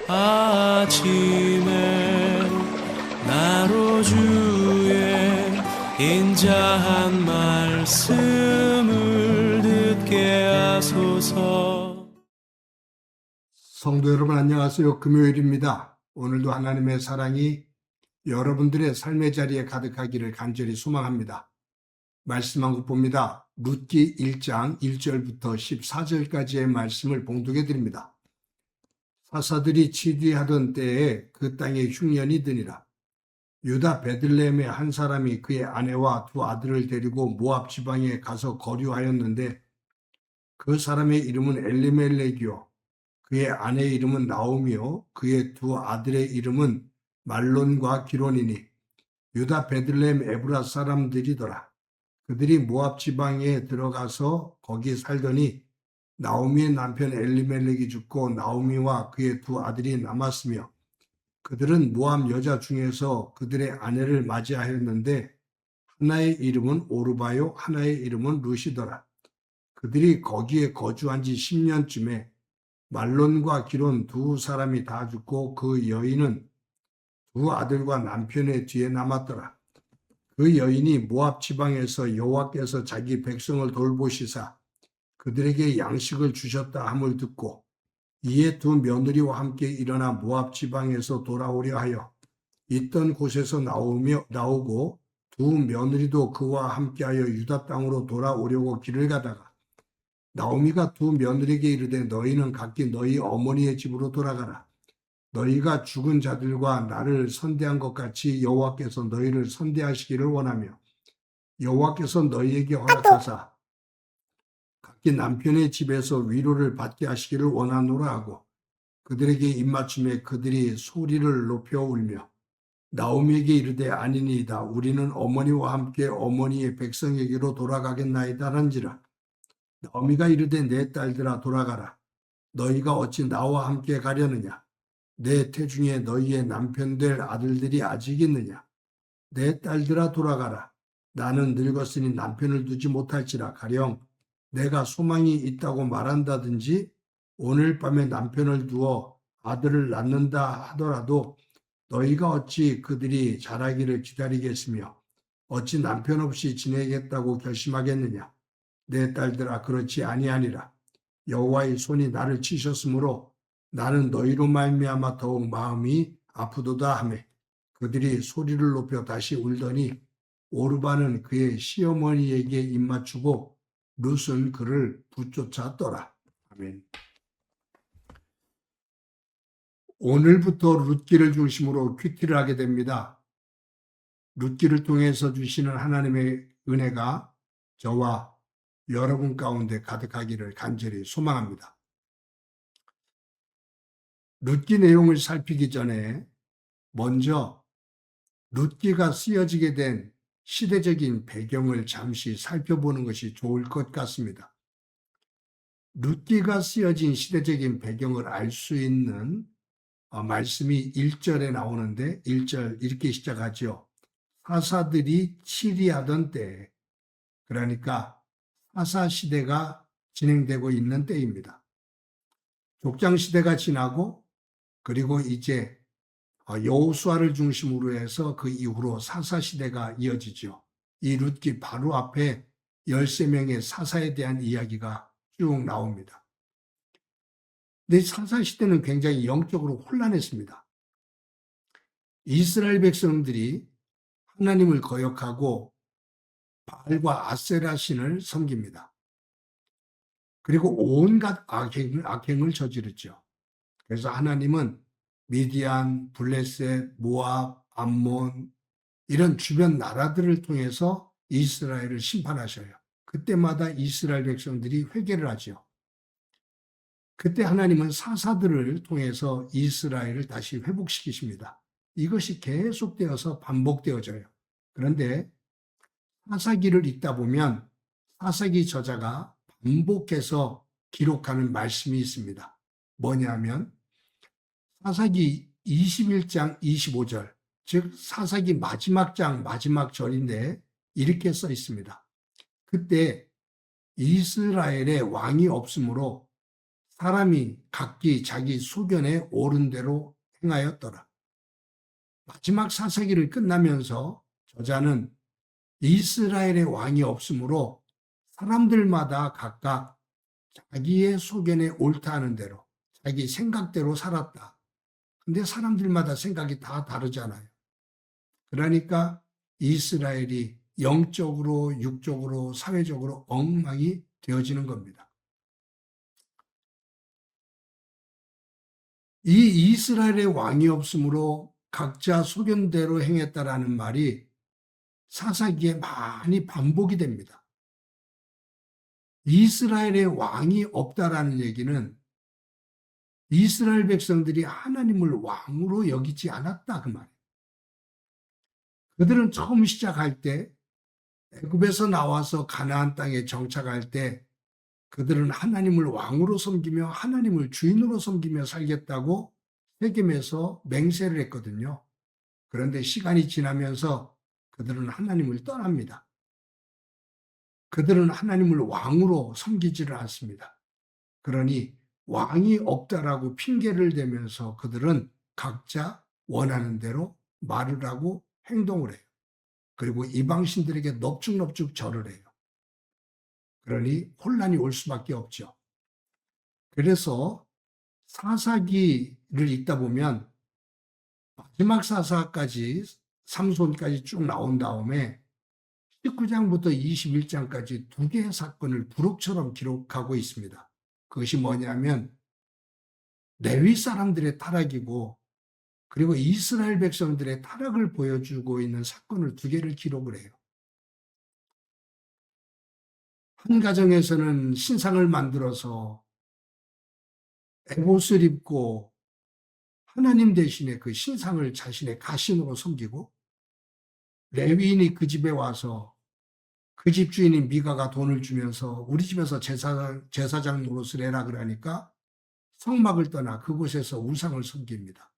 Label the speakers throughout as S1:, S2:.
S1: 아침에 나로 주의 인자한 말씀을 듣게 하소서.
S2: 성도 여러분 안녕하세요. 금요일입니다. 오늘도 하나님의 사랑이 여러분들의 삶의 자리에 가득하기를 간절히 소망합니다. 말씀 한 국 봅니다. 룻기 1장 1절부터 14절까지의 말씀을 봉독해 드립니다. 사사들이 치리하던 때에 그 땅에 흉년이 드니라. 유다 베들레헴의 한 사람이 그의 아내와 두 아들을 데리고 모압 지방에 가서 거류하였는데 그 사람의 이름은 엘리멜렉이요 그의 아내의 이름은 나오미요 그의 두 아들의 이름은 말론과 기론이니 유다 베들레헴 에브라 사람들이더라. 그들이 모압 지방에 들어가서 거기 살더니 나오미의 남편 엘리멜렉이 죽고 나오미와 그의 두 아들이 남았으며 그들은 모압 여자 중에서 그들의 아내를 맞이하였는데 하나의 이름은 오르바요 하나의 이름은 룻이더라. 그들이 거기에 거주한 지 10년쯤에 말론과 기론 두 사람이 다 죽고 그 여인은 두 아들과 남편의 뒤에 남았더라. 그 여인이 모압 지방에서 여호와께서 자기 백성을 돌보시사 그들에게 양식을 주셨다 함을 듣고 이에 두 며느리와 함께 일어나 모압 지방에서 돌아오려 하여 있던 곳에서 나오고 두 며느리도 그와 함께하여 유다 땅으로 돌아오려고 길을 가다가 나오미가 두 며느리에게 이르되 너희는 각기 너희 어머니의 집으로 돌아가라. 너희가 죽은 자들과 나를 선대한 것 같이 여호와께서 너희를 선대하시기를 원하며 여호와께서 너희에게 허락하사 각기 남편의 집에서 위로를 받게 하시기를 원하노라 하고 그들에게 입맞춤에 그들이 소리를 높여 울며 나오미에게 이르되 아니니이다. 우리는 어머니와 함께 어머니의 백성에게로 돌아가겠나이다 한지라. 나오미가 이르되 내 딸들아 돌아가라. 너희가 어찌 나와 함께 가려느냐. 내 태중에 너희의 남편 될 아들들이 아직 있느냐. 내 딸들아 돌아가라. 나는 늙었으니 남편을 두지 못할지라. 가령 내가 소망이 있다고 말한다든지 오늘 밤에 남편을 두어 아들을 낳는다 하더라도 너희가 어찌 그들이 자라기를 기다리겠으며 어찌 남편 없이 지내겠다고 결심하겠느냐. 내 딸들아 그렇지 아니하니라. 여호와의 손이 나를 치셨으므로 나는 너희로 말미암아 더욱 마음이 아프도다 하매 그들이 소리를 높여 다시 울더니 오르바는 그의 시어머니에게 입맞추고 룻은 그를 붙쫓았더라. 아멘. 오늘부터 룻기를 중심으로 큐티를 하게 됩니다. 룻기를 통해서 주시는 하나님의 은혜가 저와 여러분 가운데 가득하기를 간절히 소망합니다. 룻기 내용을 살피기 전에 먼저 룻기가 쓰여지게 된 시대적인 배경을 잠시 살펴보는 것이 좋을 것 같습니다. 룻기가 쓰여진 시대적인 배경을 알 수 있는 말씀이 1절에 나오는데 1절 이렇게 시작하죠. 사사들이 치리하던 때, 그러니까 사사 시대가 진행되고 있는 때입니다. 족장 시대가 지나고 그리고 이제 여호수아를 중심으로 해서 그 이후로 사사 시대가 이어지죠. 이 룻기 바로 앞에 13명의 사사에 대한 이야기가 쭉 나옵니다. 근데 사사 시대는 굉장히 영적으로 혼란했습니다. 이스라엘 백성들이 하나님을 거역하고 바알과 아세라 신을 섬깁니다. 그리고 온갖 악행을 저지르죠. 그래서 하나님은 미디안, 블레셋, 모압, 암몬 이런 주변 나라들을 통해서 이스라엘을 심판하셔요. 그때마다 이스라엘 백성들이 회개를 하죠. 그때 하나님은 사사들을 통해서 이스라엘을 다시 회복시키십니다. 이것이 계속되어서 반복되어져요. 그런데 사사기를 읽다 보면 사사기 저자가 반복해서 기록하는 말씀이 있습니다. 뭐냐면 사사기 21장 25절, 즉 사사기 마지막 장 마지막 절인데 이렇게 써 있습니다. 그때 이스라엘에 왕이 없으므로 사람이 각기 자기 소견에 옳은 대로 행하였더라. 마지막 사사기를 끝나면서 저자는 이스라엘의 왕이 없으므로 사람들마다 각각 자기의 소견에 옳다 하는 대로 자기 생각대로 살았다. 근데 사람들마다 생각이 다 다르잖아요. 그러니까 이스라엘이 영적으로, 육적으로, 사회적으로 엉망이 되어지는 겁니다. 이 이스라엘의 왕이 없으므로 각자 소견대로 행했다라는 말이 사사기에 많이 반복이 됩니다. 이스라엘의 왕이 없다라는 얘기는 이스라엘 백성들이 하나님을 왕으로 여기지 않았다 그 말이에요. 그들은 처음 시작할 때 애굽에서 나와서 가나안 땅에 정착할 때 그들은 하나님을 왕으로 섬기며 하나님을 주인으로 섬기며 살겠다고 세겜에서 맹세를 했거든요. 그런데 시간이 지나면서 그들은 하나님을 떠납니다. 그들은 하나님을 왕으로 섬기지를 않습니다. 그러니 왕이 없다라고 핑계를 대면서 그들은 각자 원하는 대로 말을 하고 행동을 해요. 그리고 이방신들에게 넙죽넙죽 절을 해요. 그러니 혼란이 올 수밖에 없죠. 그래서 사사기를 읽다 보면 마지막 사사까지 삼손까지 쭉 나온 다음에 19장부터 21장까지 두 개의 사건을 부록처럼 기록하고 있습니다. 그것이 뭐냐면 레위 사람들의 타락이고 그리고 이스라엘 백성들의 타락을 보여주고 있는 사건을 두 개를 기록을 해요. 한 가정에서는 신상을 만들어서 에봇을 입고 하나님 대신에 그 신상을 자신의 가신으로 섬기고 레위인이 그 집에 와서 그 집 주인인 미가가 돈을 주면서 우리 집에서 제사장 노릇을 해라 그러니까 성막을 떠나 그곳에서 우상을 섬깁니다.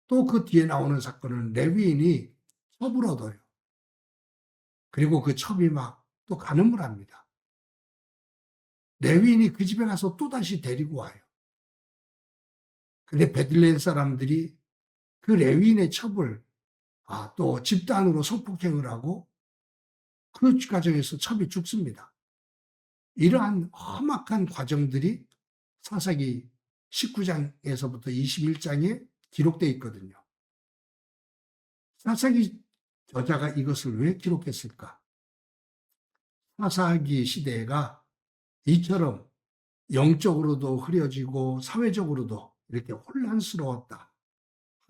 S2: 또 그 뒤에 나오는 사건은 레위인이 첩을 얻어요. 그리고 그 첩이 막 또 간음을 합니다. 레위인이 그 집에 가서 또다시 데리고 와요. 근데 베들레헴 사람들이 그 레위인의 첩을 또 집단으로 성폭행을 하고 그 과정에서 첩이 죽습니다. 이러한 험악한 과정들이 사사기 19장에서부터 21장에 기록되어 있거든요. 사사기 저자가 이것을 왜 기록했을까? 사사기 시대가 이처럼 영적으로도 흐려지고 사회적으로도 이렇게 혼란스러웠다.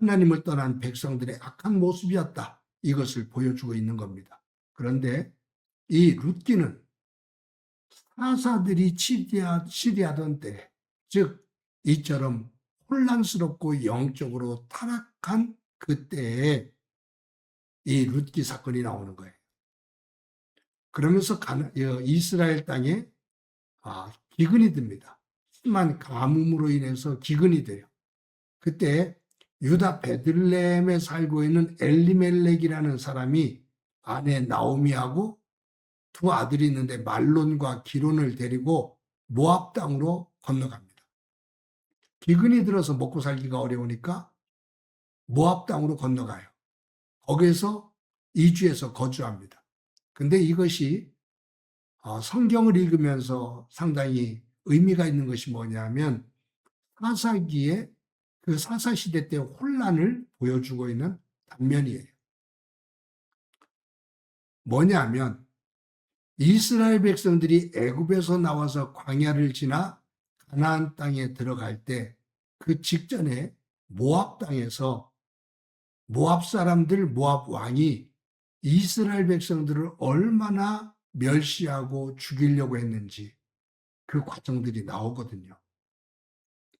S2: 하나님을 떠난 백성들의 악한 모습이었다. 이것을 보여주고 있는 겁니다. 그런데 이 룻기는 사사들이 치리하던 때, 즉 이처럼 혼란스럽고 영적으로 타락한 그때에 이 룻기 사건이 나오는 거예요. 그러면서 이스라엘 땅에 기근이 듭니다. 심한 가뭄으로 인해서 기근이 돼요. 그때 유다 베들레헴에 살고 있는 엘리멜렉이라는 사람이 아내 나오미하고 두 아들이 있는데 말론과 기론을 데리고 모압 땅으로 건너갑니다. 기근이 들어서 먹고 살기가 어려우니까 모압 땅으로 건너가요. 거기에서 2주에서 거주합니다. 근데 이것이 성경을 읽으면서 상당히 의미가 있는 것이 뭐냐면 사사기에 그 사사시대 때 혼란을 보여주고 있는 단면이에요. 뭐냐면 이스라엘 백성들이 애굽에서 나와서 광야를 지나 가나안 땅에 들어갈 때 그 직전에 모압 땅에서 모압 사람들, 모압 왕이 이스라엘 백성들을 얼마나 멸시하고 죽이려고 했는지 그 과정들이 나오거든요.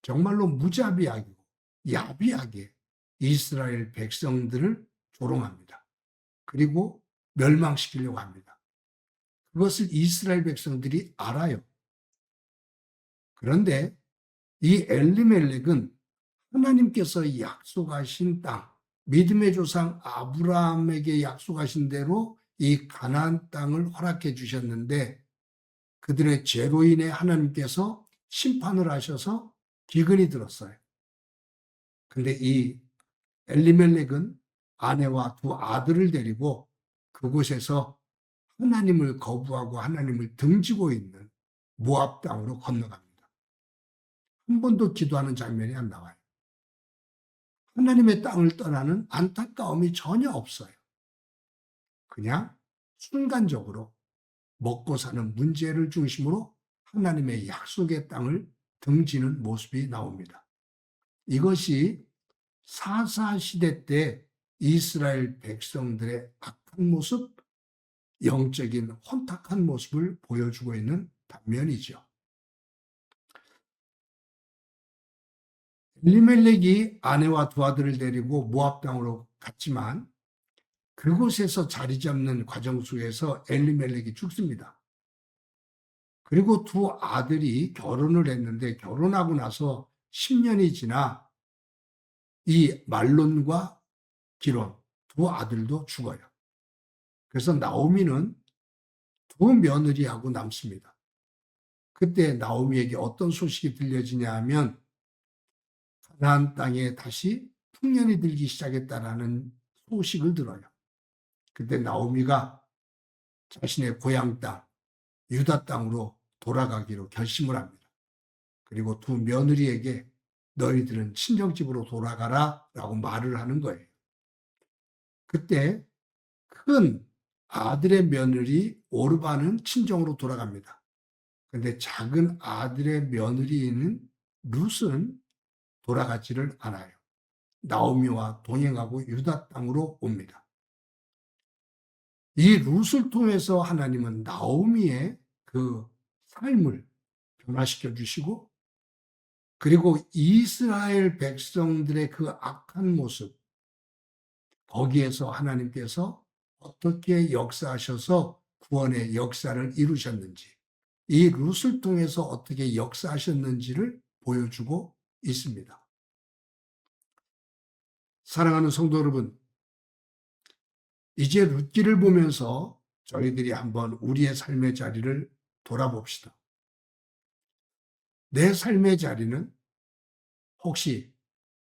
S2: 정말로 무자비하고 야비하게 이스라엘 백성들을 조롱합니다. 그리고 멸망시키려고 합니다. 그것을 이스라엘 백성들이 알아요. 그런데 이 엘리멜렉은 하나님께서 약속하신 땅, 믿음의 조상 아브라함에게 약속하신 대로 이 가나안 땅을 허락해 주셨는데 그들의 죄로 인해 하나님께서 심판을 하셔서 기근이 들었어요. 근데 이 엘리멜렉은 아내와 두 아들을 데리고 그곳에서 하나님을 거부하고 하나님을 등지고 있는 모압 땅으로 건너갑니다. 한 번도 기도하는 장면이 안 나와요. 하나님의 땅을 떠나는 안타까움이 전혀 없어요. 그냥 순간적으로 먹고 사는 문제를 중심으로 하나님의 약속의 땅을 등지는 모습이 나옵니다. 이것이 사사 시대 때 이스라엘 백성들의 악한 모습, 영적인 혼탁한 모습을 보여주고 있는 단면이죠. 엘리멜렉이 아내와 두 아들을 데리고 모압 땅으로 갔지만 그곳에서 자리 잡는 과정 속에서 엘리멜렉이 죽습니다. 그리고 두 아들이 결혼을 했는데 결혼하고 나서 10년이 지나 이 말론과 기론 두 아들도 죽어요. 그래서 나오미는 두 며느리하고 남습니다. 그때 나오미에게 어떤 소식이 들려지냐 하면 가나안 땅에 다시 풍년이 들기 시작했다라는 소식을 들어요. 그때 나오미가 자신의 고향 땅 유다 땅으로 돌아가기로 결심을 합니다. 그리고 두 며느리에게 너희들은 친정집으로 돌아가라 라고 말을 하는 거예요. 그때 큰 아들의 며느리 오르바는 친정으로 돌아갑니다. 그런데 작은 아들의 며느리인 룻은 돌아가지를 않아요. 나오미와 동행하고 유다 땅으로 옵니다. 이 룻을 통해서 하나님은 나오미의 그 삶을 변화시켜 주시고 그리고 이스라엘 백성들의 그 악한 모습 거기에서 하나님께서 어떻게 역사하셔서 구원의 역사를 이루셨는지 이 룻을 통해서 어떻게 역사하셨는지를 보여주고 있습니다. 사랑하는 성도 여러분, 이제 룻기를 보면서 저희들이 한번 우리의 삶의 자리를 돌아봅시다. 내 삶의 자리는 혹시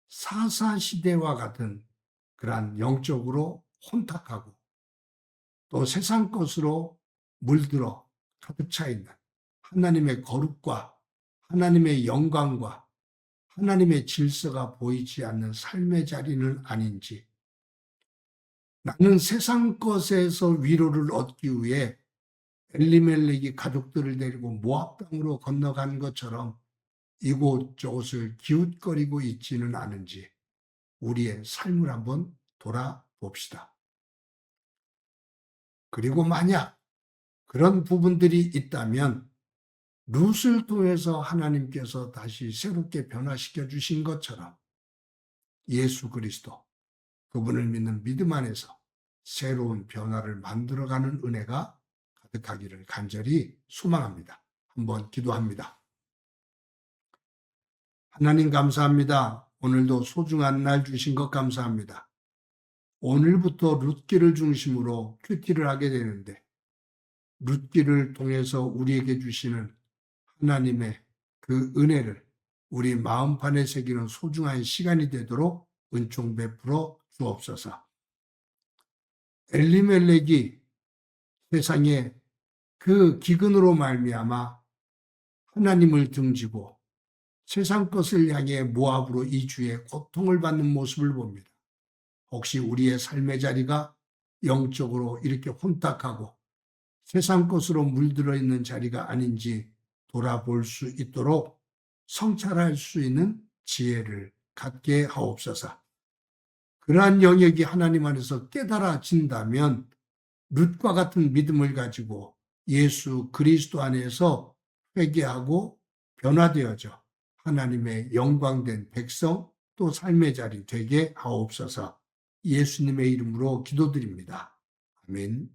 S2: 사사시대와 같은 그러한 영적으로 혼탁하고 또 세상 것으로 물들어 가득 차 있는 하나님의 거룩과 하나님의 영광과 하나님의 질서가 보이지 않는 삶의 자리는 아닌지 나는 세상 것에서 위로를 얻기 위해 엘리멜렉이 가족들을 데리고 모압 땅으로 건너간 것처럼 이곳저곳을 기웃거리고 있지는 않은지 우리의 삶을 한번 돌아봅시다. 그리고 만약 그런 부분들이 있다면 룻을 통해서 하나님께서 다시 새롭게 변화시켜 주신 것처럼 예수 그리스도 그분을 믿는 믿음 안에서 새로운 변화를 만들어가는 은혜가 가득하기를 간절히 소망합니다. 한번 기도합니다. 하나님 감사합니다. 오늘도 소중한 날 주신 것 감사합니다. 오늘부터 룻기를 중심으로 큐티를 하게 되는데 룻기를 통해서 우리에게 주시는 하나님의 그 은혜를 우리 마음판에 새기는 소중한 시간이 되도록 은총 베풀어 주옵소서. 엘리멜렉이 세상에 그 기근으로 말미암아 하나님을 등지고 세상 것을 향해 모압으로 이주해 고통을 받는 모습을 봅니다. 혹시 우리의 삶의 자리가 영적으로 이렇게 혼탁하고 세상 것으로 물들어 있는 자리가 아닌지 돌아볼 수 있도록 성찰할 수 있는 지혜를 갖게 하옵소서. 그러한 영역이 하나님 안에서 깨달아진다면 룻과 같은 믿음을 가지고 예수 그리스도 안에서 회개하고 변화되어져 하나님의 영광된 백성 또 삶의 자리 되게 하옵소서. 예수님의 이름으로 기도드립니다. 아멘.